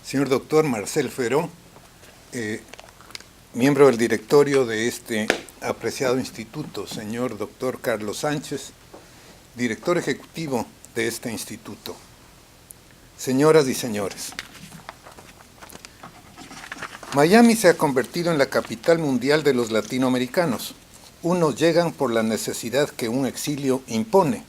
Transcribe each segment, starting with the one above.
Señor doctor Marcel Feró, miembro del directorio de este apreciado instituto, señor doctor Carlos Sánchez, director ejecutivo de este instituto, señoras y señores. Miami se ha convertido en la capital mundial de los latinoamericanos. Unos llegan por la necesidad que un exilio impone,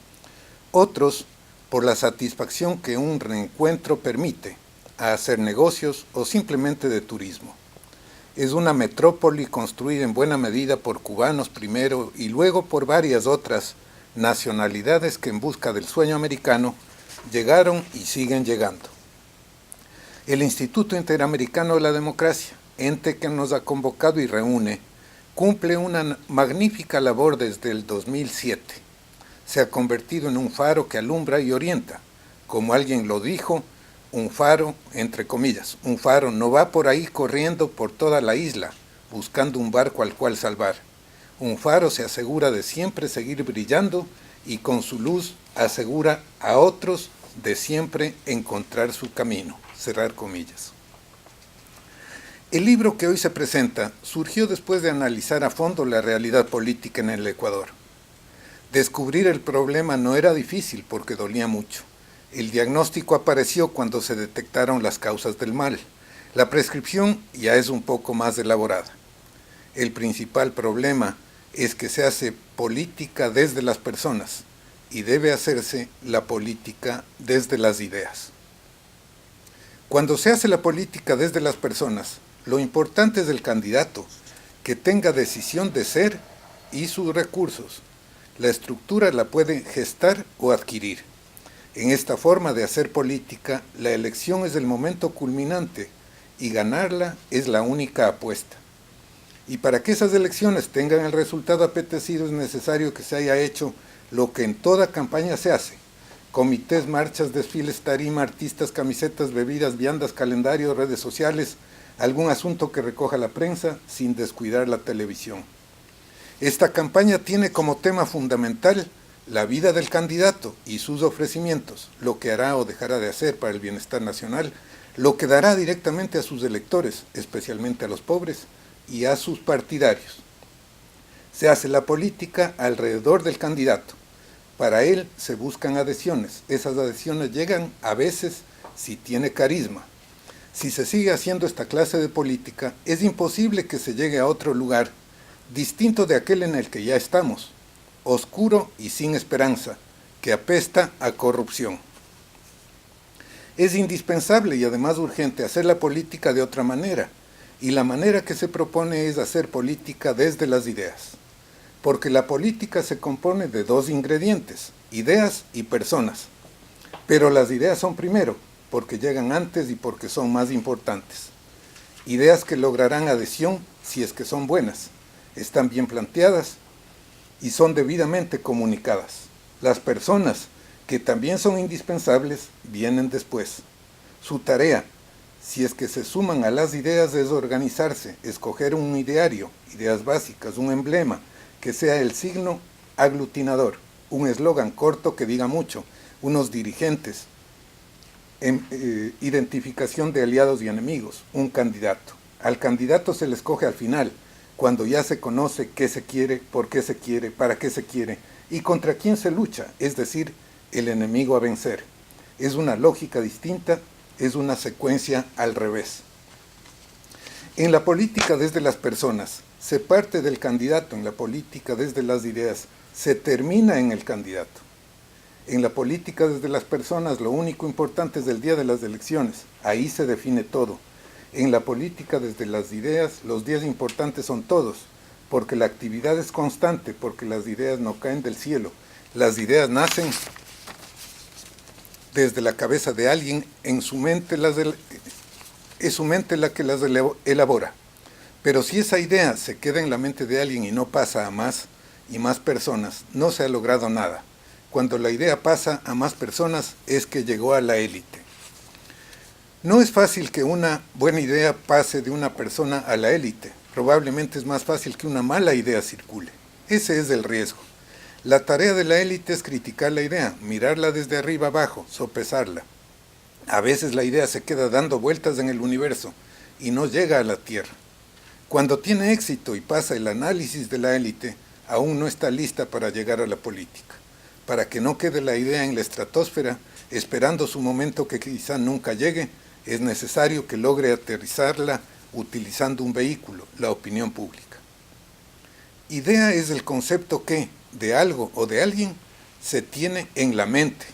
otros por la satisfacción que un reencuentro permite, a hacer negocios o simplemente de turismo. Es una metrópoli construida en buena medida por cubanos primero y luego por varias otras nacionalidades que en busca del sueño americano llegaron y siguen llegando. El Instituto Interamericano de la Democracia, ente que nos ha convocado y reúne, cumple una magnífica labor desde el 2007. Se ha convertido en un faro que alumbra y orienta. Como alguien lo dijo, un faro, entre comillas, un faro no va por ahí corriendo por toda la isla, buscando un barco al cual salvar. Un faro se asegura de siempre seguir brillando y con su luz asegura a otros de siempre encontrar su camino. Cerrar comillas. El libro que hoy se presenta surgió después de analizar a fondo la realidad política en el Ecuador. Descubrir el problema no era difícil porque dolía mucho. El diagnóstico apareció cuando se detectaron las causas del mal. La prescripción ya es un poco más elaborada. El principal problema es que se hace política desde las personas y debe hacerse la política desde las ideas. Cuando se hace la política desde las personas, lo importante es el candidato, que tenga decisión de ser y sus recursos. La estructura la puede gestar o adquirir. En esta forma de hacer política, la elección es el momento culminante y ganarla es la única apuesta. Y para que esas elecciones tengan el resultado apetecido es necesario que se haya hecho lo que en toda campaña se hace: comités, marchas, desfiles, tarima, artistas, camisetas, bebidas, viandas, calendarios, redes sociales, algún asunto que recoja la prensa sin descuidar la televisión. Esta campaña tiene como tema fundamental la vida del candidato y sus ofrecimientos, lo que hará o dejará de hacer para el bienestar nacional, lo que dará directamente a sus electores, especialmente a los pobres, y a sus partidarios. Se hace la política alrededor del candidato. Para él se buscan adhesiones. Esas adhesiones llegan a veces si tiene carisma. Si se sigue haciendo esta clase de política, es imposible que se llegue a otro lugar, distinto de aquel en el que ya estamos, oscuro y sin esperanza, que apesta a corrupción. Es indispensable y además urgente hacer la política de otra manera, y la manera que se propone es hacer política desde las ideas, porque la política se compone de dos ingredientes: ideas y personas, pero las ideas son primero, porque llegan antes y porque son más importantes. Ideas que lograrán adhesión si es que son buenas, están bien planteadas y son debidamente comunicadas. Las personas, que también son indispensables, vienen después. Su tarea, si es que se suman a las ideas, es organizarse, escoger un ideario, ideas básicas, un emblema, que sea el signo aglutinador, un eslogan corto que diga mucho, unos dirigentes, identificación de aliados y enemigos, un candidato. Al candidato se le escoge al final, cuando ya se conoce qué se quiere, por qué se quiere, para qué se quiere y contra quién se lucha, es decir, el enemigo a vencer. Es una lógica distinta, es una secuencia al revés. En la política desde las personas, se parte del candidato; en la política desde las ideas, se termina en el candidato. En la política desde las personas, lo único importante es el día de las elecciones, ahí se define todo. En la política desde las ideas, los días importantes son todos, porque la actividad es constante, porque las ideas no caen del cielo. Las ideas nacen desde la cabeza de alguien, en su mente es su mente la que las elabora. Pero si esa idea se queda en la mente de alguien y no pasa a más y más personas, no se ha logrado nada. Cuando la idea pasa a más personas es que llegó a la élite. No es fácil que una buena idea pase de una persona a la élite. Probablemente es más fácil que una mala idea circule. Ese es el riesgo. La tarea de la élite es criticar la idea, mirarla desde arriba abajo, sopesarla. A veces la idea se queda dando vueltas en el universo y no llega a la Tierra. Cuando tiene éxito y pasa el análisis de la élite, aún no está lista para llegar a la política. Para que no quede la idea en la estratosfera, esperando su momento que quizá nunca llegue, es necesario que logre aterrizarla utilizando un vehículo, la opinión pública. Idea es el concepto que, de algo o de alguien, se tiene en la mente.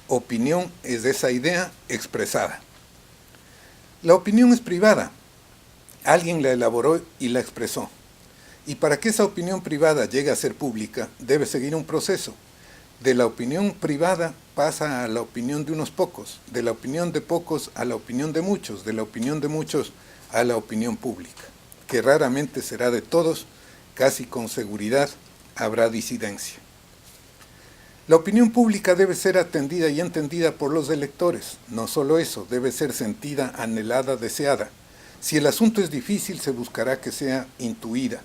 Opinión es esa idea expresada. La opinión es privada. Alguien la elaboró y la expresó. Y para que esa opinión privada llegue a ser pública, debe seguir un proceso. De la opinión privada pasa a la opinión de unos pocos, de la opinión de pocos a la opinión de muchos, de la opinión de muchos a la opinión pública, que raramente será de todos, casi con seguridad habrá disidencia. La opinión pública debe ser atendida y entendida por los electores. No solo eso, debe ser sentida, anhelada, deseada. Si el asunto es difícil, se buscará que sea intuida,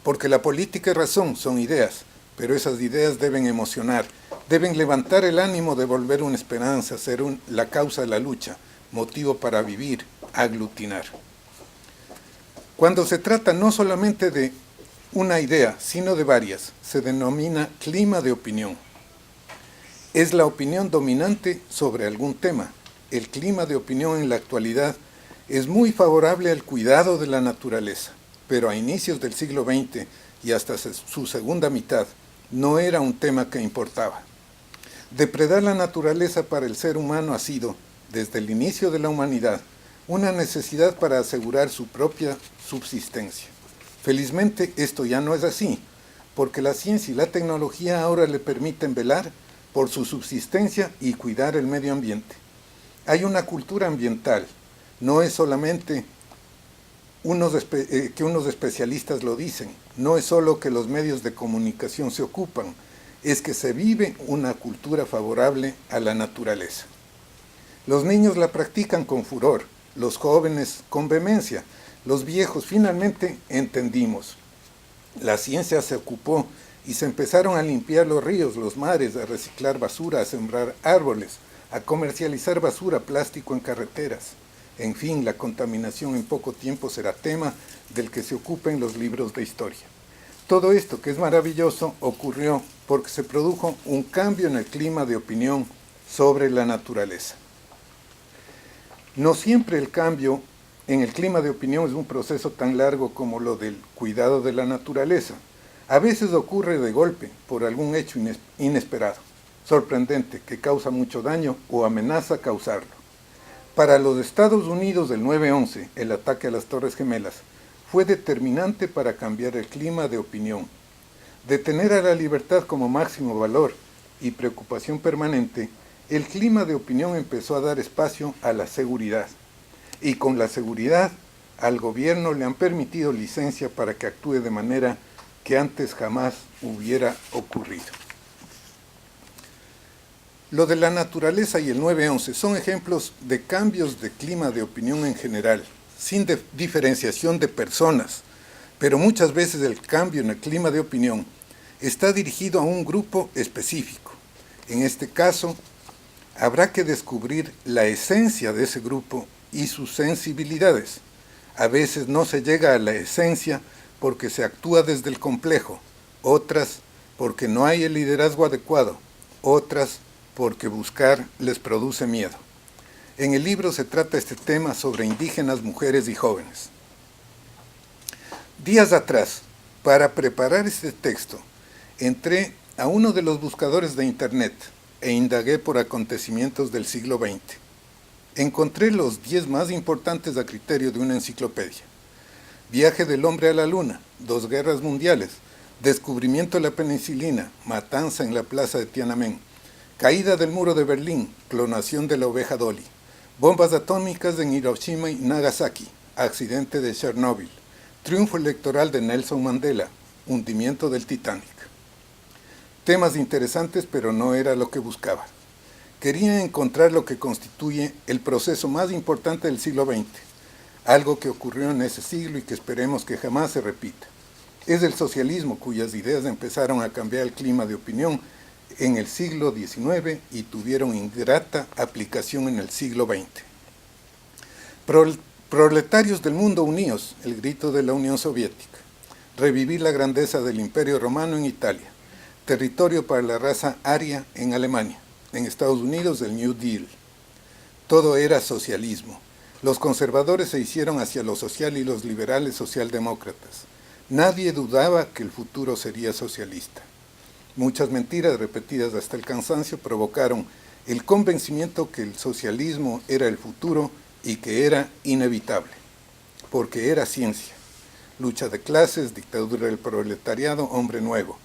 porque la política y razón son ideas, pero esas ideas deben emocionar, deben levantar el ánimo, devolver una esperanza, ser la causa de la lucha, motivo para vivir, aglutinar. Cuando se trata no solamente de una idea, sino de varias, se denomina clima de opinión. Es la opinión dominante sobre algún tema. El clima de opinión en la actualidad es muy favorable al cuidado de la naturaleza, pero a inicios del siglo XX y hasta su segunda mitad no era un tema que importaba. Depredar la naturaleza para el ser humano ha sido, desde el inicio de la humanidad, una necesidad para asegurar su propia subsistencia. Felizmente esto ya no es así, porque la ciencia y la tecnología ahora le permiten velar por su subsistencia y cuidar el medio ambiente. Hay una cultura ambiental, no es solamente que unos especialistas lo dicen, no es solo que los medios de comunicación se ocupan, es que se vive una cultura favorable a la naturaleza. Los niños la practican con furor, los jóvenes con vehemencia, los viejos finalmente entendimos. La ciencia se ocupó y se empezaron a limpiar los ríos, los mares, a reciclar basura, a sembrar árboles, a comercializar basura, plástico en carreteras. En fin, la contaminación en poco tiempo será tema del que se ocupen los libros de historia. Todo esto, que es maravilloso, ocurrió porque se produjo un cambio en el clima de opinión sobre la naturaleza. No siempre el cambio en el clima de opinión es un proceso tan largo como lo del cuidado de la naturaleza. A veces ocurre de golpe, por algún hecho inesperado, sorprendente, que causa mucho daño o amenaza causarlo. Para los Estados Unidos del 9/11, el ataque a las Torres Gemelas fue determinante para cambiar el clima de opinión. De tener a la libertad como máximo valor y preocupación permanente, el clima de opinión empezó a dar espacio a la seguridad. Y con la seguridad, al gobierno le han permitido licencia para que actúe de manera que antes jamás hubiera ocurrido. Lo de la naturaleza y el 9/11 son ejemplos de cambios de clima de opinión en general, sin diferenciación de personas, pero muchas veces el cambio en el clima de opinión está dirigido a un grupo específico. En este caso, habrá que descubrir la esencia de ese grupo y sus sensibilidades. A veces no se llega a la esencia porque se actúa desde el complejo, otras porque no hay el liderazgo adecuado, otras porque buscar les produce miedo. En el libro se trata este tema sobre indígenas, mujeres y jóvenes. Días atrás, para preparar este texto, entré a uno de los buscadores de Internet e indagué por acontecimientos del siglo XX. Encontré los 10 más importantes a criterio de una enciclopedia. Viaje del hombre a la luna, 2 guerras mundiales, descubrimiento de la penicilina, matanza en la plaza de Tiananmen, caída del muro de Berlín, clonación de la oveja Dolly, bombas atómicas en Hiroshima y Nagasaki, accidente de Chernóbil, triunfo electoral de Nelson Mandela, hundimiento del Titanic. Temas interesantes, pero no era lo que buscaba. Quería encontrar lo que constituye el proceso más importante del siglo XX, algo que ocurrió en ese siglo y que esperemos que jamás se repita. Es el socialismo, cuyas ideas empezaron a cambiar el clima de opinión en el siglo XIX y tuvieron ingrata aplicación en el siglo XX. Proletarios del mundo unidos, el grito de la Unión Soviética. Revivir la grandeza del Imperio Romano en Italia. Territorio para la raza aria en Alemania. En Estados Unidos, el New Deal. Todo era socialismo. Los conservadores se hicieron hacia lo social y los liberales socialdemócratas. Nadie dudaba que el futuro sería socialista. Muchas mentiras repetidas hasta el cansancio provocaron el convencimiento que el socialismo era el futuro y que era inevitable, porque era ciencia. Lucha de clases, dictadura del proletariado, hombre nuevo.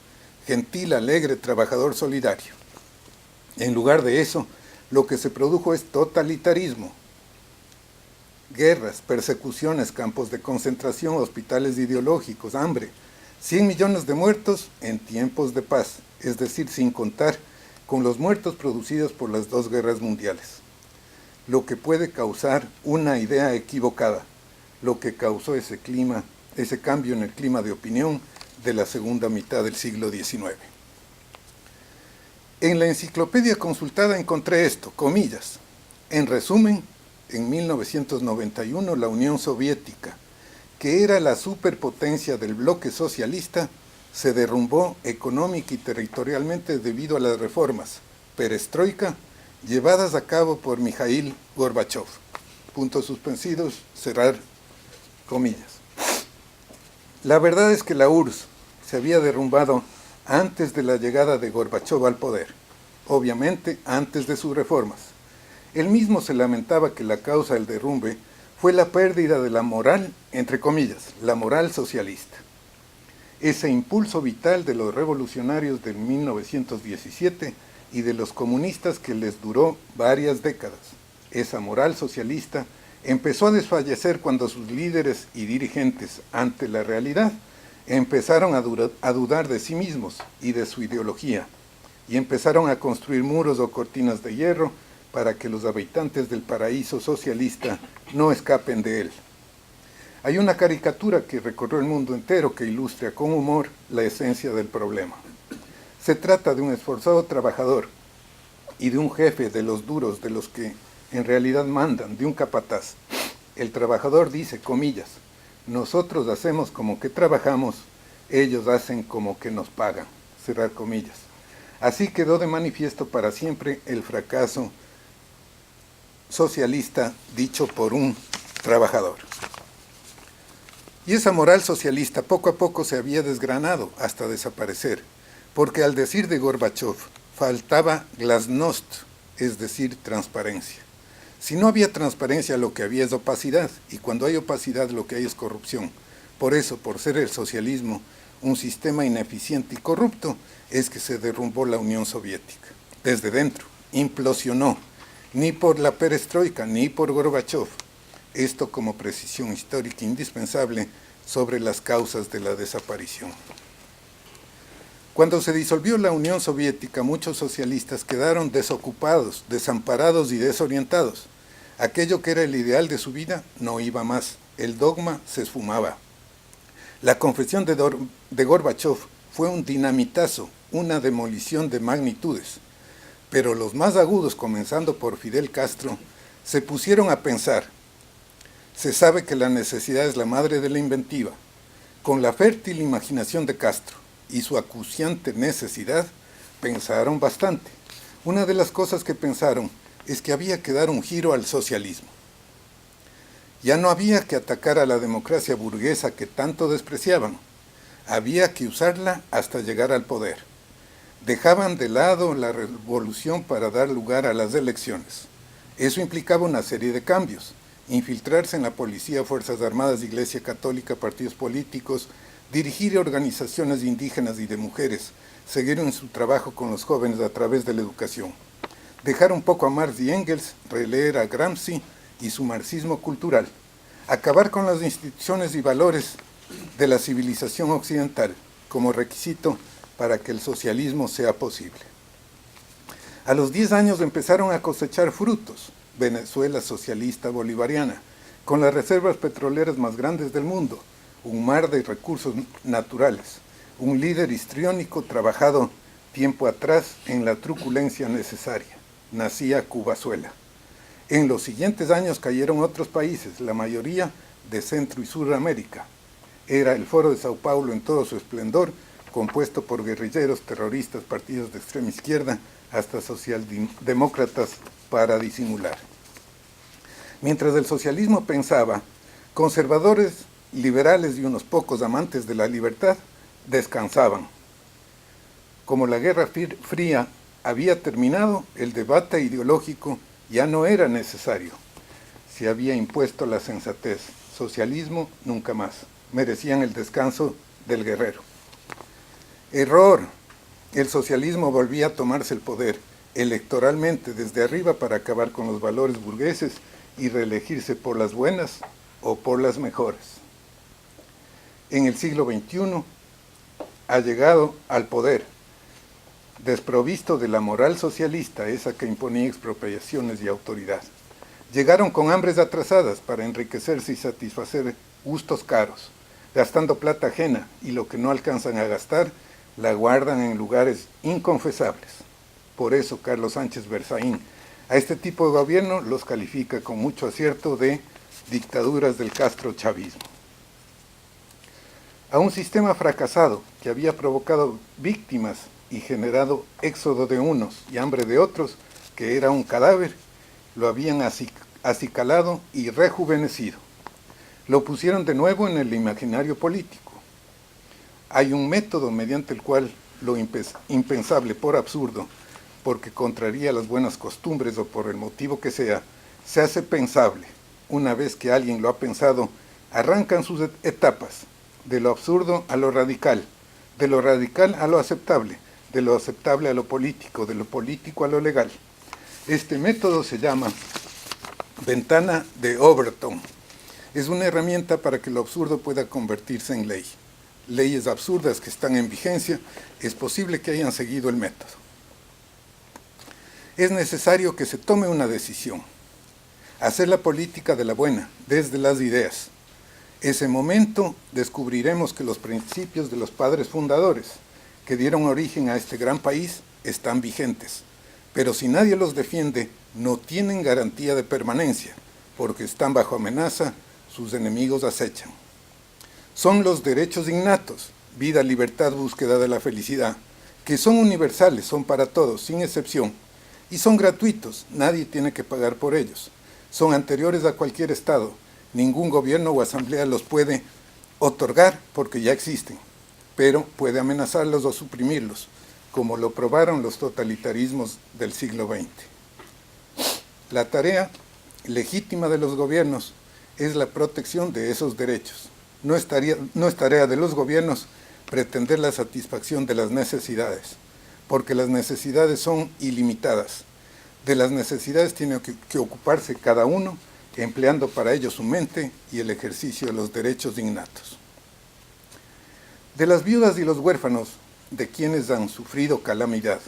Gentil, alegre, trabajador solidario. En lugar de eso, lo que se produjo es totalitarismo. Guerras, persecuciones, campos de concentración, hospitales ideológicos, hambre. 100 millones de muertos en tiempos de paz, es decir, sin contar con los muertos producidos por las dos guerras mundiales. Lo que puede causar una idea equivocada, lo que causó ese cambio en el clima de opinión de la segunda mitad del siglo XIX. En la enciclopedia consultada encontré esto, comillas. En resumen, en 1991 la Unión Soviética, que era la superpotencia del bloque socialista, se derrumbó económica y territorialmente debido a las reformas perestroika llevadas a cabo por Mikhail Gorbachev. Puntos suspensivos, cerrar comillas. La verdad es que la URSS se había derrumbado antes de la llegada de Gorbachev al poder, obviamente antes de sus reformas. Él mismo se lamentaba que la causa del derrumbe fue la pérdida de la moral, entre comillas, la moral socialista. Ese impulso vital de los revolucionarios del 1917 y de los comunistas que les duró varias décadas. Esa moral socialista empezó a desfallecer cuando sus líderes y dirigentes, ante la realidad, empezaron a dudar de sí mismos y de su ideología, y empezaron a construir muros o cortinas de hierro para que los habitantes del paraíso socialista no escapen de él. Hay una caricatura que recorrió el mundo entero que ilustra con humor la esencia del problema. Se trata de un esforzado trabajador y de un jefe de los duros, de los que en realidad mandan, de un capataz. El trabajador dice, comillas, nosotros hacemos como que trabajamos, ellos hacen como que nos pagan, cerrar comillas. Así quedó de manifiesto para siempre el fracaso socialista dicho por un trabajador. Y esa moral socialista poco a poco se había desgranado hasta desaparecer, porque al decir de Gorbachev faltaba glasnost, es decir, transparencia. Si no había transparencia, lo que había es opacidad, y cuando hay opacidad lo que hay es corrupción. Por eso, por ser el socialismo un sistema ineficiente y corrupto, es que se derrumbó la Unión Soviética. Desde dentro, implosionó, ni por la perestroika, ni por Gorbachev. Esto como precisión histórica indispensable sobre las causas de la desaparición. Cuando se disolvió la Unión Soviética, muchos socialistas quedaron desocupados, desamparados y desorientados. Aquello que era el ideal de su vida no iba más, el dogma se esfumaba. La confesión de Gorbachev fue un dinamitazo, una demolición de magnitudes. Pero los más agudos, comenzando por Fidel Castro, se pusieron a pensar. Se sabe que la necesidad es la madre de la inventiva. Con la fértil imaginación de Castro y su acuciante necesidad, pensaron bastante. Una de las cosas que pensaron es que había que dar un giro al socialismo. Ya no había que atacar a la democracia burguesa que tanto despreciaban. Había que usarla hasta llegar al poder. Dejaban de lado la revolución para dar lugar a las elecciones. Eso implicaba una serie de cambios. Infiltrarse en la policía, Fuerzas Armadas, Iglesia Católica, partidos políticos, dirigir organizaciones indígenas y de mujeres, seguir en su trabajo con los jóvenes a través de la educación. Dejar un poco a Marx y Engels, releer a Gramsci y su marxismo cultural. Acabar con las instituciones y valores de la civilización occidental como requisito para que el socialismo sea posible. A los 10 años empezaron a cosechar frutos. Venezuela socialista bolivariana, con las reservas petroleras más grandes del mundo, un mar de recursos naturales, un líder histriónico trabajado tiempo atrás en la truculencia necesaria. Nacía Cubazuela. En los siguientes años cayeron otros países, la mayoría de Centro y Suramérica. Era el Foro de Sao Paulo en todo su esplendor, compuesto por guerrilleros, terroristas, partidos de extrema izquierda, hasta socialdemócratas para disimular. Mientras el socialismo pensaba, conservadores, liberales y unos pocos amantes de la libertad descansaban. Como la Guerra Fría había terminado, el debate ideológico ya no era necesario. Se había impuesto la sensatez. Socialismo nunca más. Merecían el descanso del guerrero. Error. El socialismo volvía a tomarse el poder electoralmente desde arriba para acabar con los valores burgueses y reelegirse por las buenas o por las mejores. En el siglo XXI ha llegado al poder, desprovisto de la moral socialista, esa que imponía expropiaciones y autoridad. Llegaron con hambres atrasadas para enriquecerse y satisfacer gustos caros, gastando plata ajena, y lo que no alcanzan a gastar la guardan en lugares inconfesables. Por eso Carlos Sánchez Berzaín a este tipo de gobierno los califica con mucho acierto de dictaduras del castrochavismo. A un sistema fracasado que había provocado víctimas y generado éxodo de unos y hambre de otros, que era un cadáver, lo habían acicalado y rejuvenecido. Lo pusieron de nuevo en el imaginario político. Hay un método mediante el cual lo impensable, por absurdo, porque contraría las buenas costumbres o por el motivo que sea, se hace pensable. Una vez que alguien lo ha pensado, arrancan sus etapas, de lo absurdo a lo radical, de lo radical a lo aceptable, de lo aceptable a lo político, de lo político a lo legal. Este método se llama ventana de Overton. Es una herramienta para que lo absurdo pueda convertirse en ley. Leyes absurdas que están en vigencia, es posible que hayan seguido el método. Es necesario que se tome una decisión. Hacer la política de la buena, desde las ideas. Ese momento descubriremos que los principios de los padres fundadores, que dieron origen a este gran país, están vigentes. Pero si nadie los defiende, no tienen garantía de permanencia, porque están bajo amenaza, sus enemigos acechan. Son los derechos innatos, vida, libertad, búsqueda de la felicidad, que son universales, son para todos, sin excepción, y son gratuitos, nadie tiene que pagar por ellos. Son anteriores a cualquier Estado, ningún gobierno o asamblea los puede otorgar porque ya existen, pero puede amenazarlos o suprimirlos, como lo probaron los totalitarismos del siglo XX. La tarea legítima de los gobiernos es la protección de esos derechos. No es tarea de los gobiernos pretender la satisfacción de las necesidades, porque las necesidades son ilimitadas. De las necesidades tiene que ocuparse cada uno, empleando para ello su mente y el ejercicio de los derechos innatos. De las viudas y los huérfanos, de quienes han sufrido calamidad,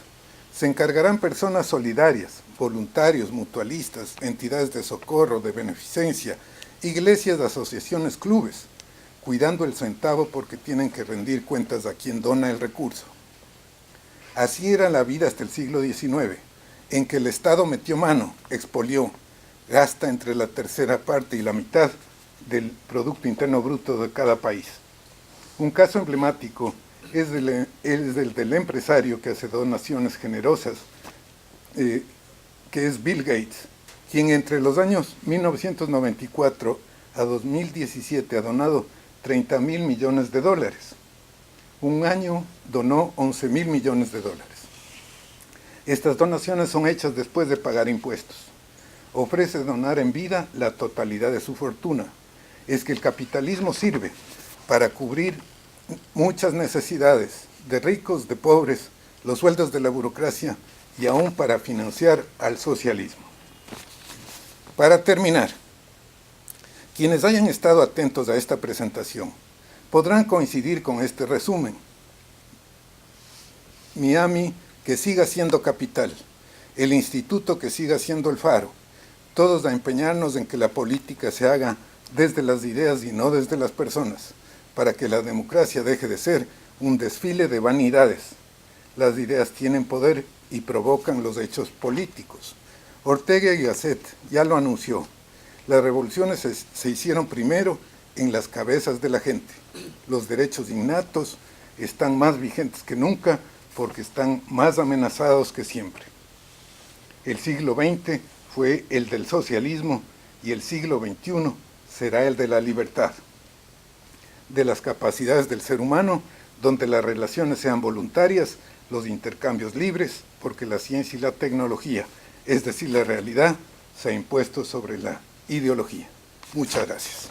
se encargarán personas solidarias, voluntarios, mutualistas, entidades de socorro, de beneficencia, iglesias, asociaciones, clubes, cuidando el centavo porque tienen que rendir cuentas a quien dona el recurso. Así era la vida hasta el siglo XIX, en que el Estado metió mano, expolió, gasta entre la tercera parte y la mitad del Producto Interno Bruto de cada país. Un caso emblemático es el del empresario que hace donaciones generosas, que es Bill Gates, quien entre los años 1994 a 2017 ha donado 30.000 millones de dólares. Un año donó 11.000 millones de dólares. Estas donaciones son hechas después de pagar impuestos. Ofrece donar en vida la totalidad de su fortuna. Es que el capitalismo sirve para cubrir muchas necesidades de ricos, de pobres, los sueldos de la burocracia y aún para financiar al socialismo. Para terminar, quienes hayan estado atentos a esta presentación podrán coincidir con este resumen. Miami, que siga siendo capital, el instituto que siga siendo el faro, todos a empeñarnos en que la política se haga desde las ideas y no desde las personas, para que la democracia deje de ser un desfile de vanidades. Las ideas tienen poder y provocan los hechos políticos. Ortega y Gasset ya lo anunció. Las revoluciones se hicieron primero en las cabezas de la gente. Los derechos innatos están más vigentes que nunca porque están más amenazados que siempre. El siglo XX fue el del socialismo y el siglo XXI será el de la libertad, de las capacidades del ser humano, donde las relaciones sean voluntarias, los intercambios libres, porque la ciencia y la tecnología, es decir, la realidad, se ha impuesto sobre la ideología. Muchas gracias.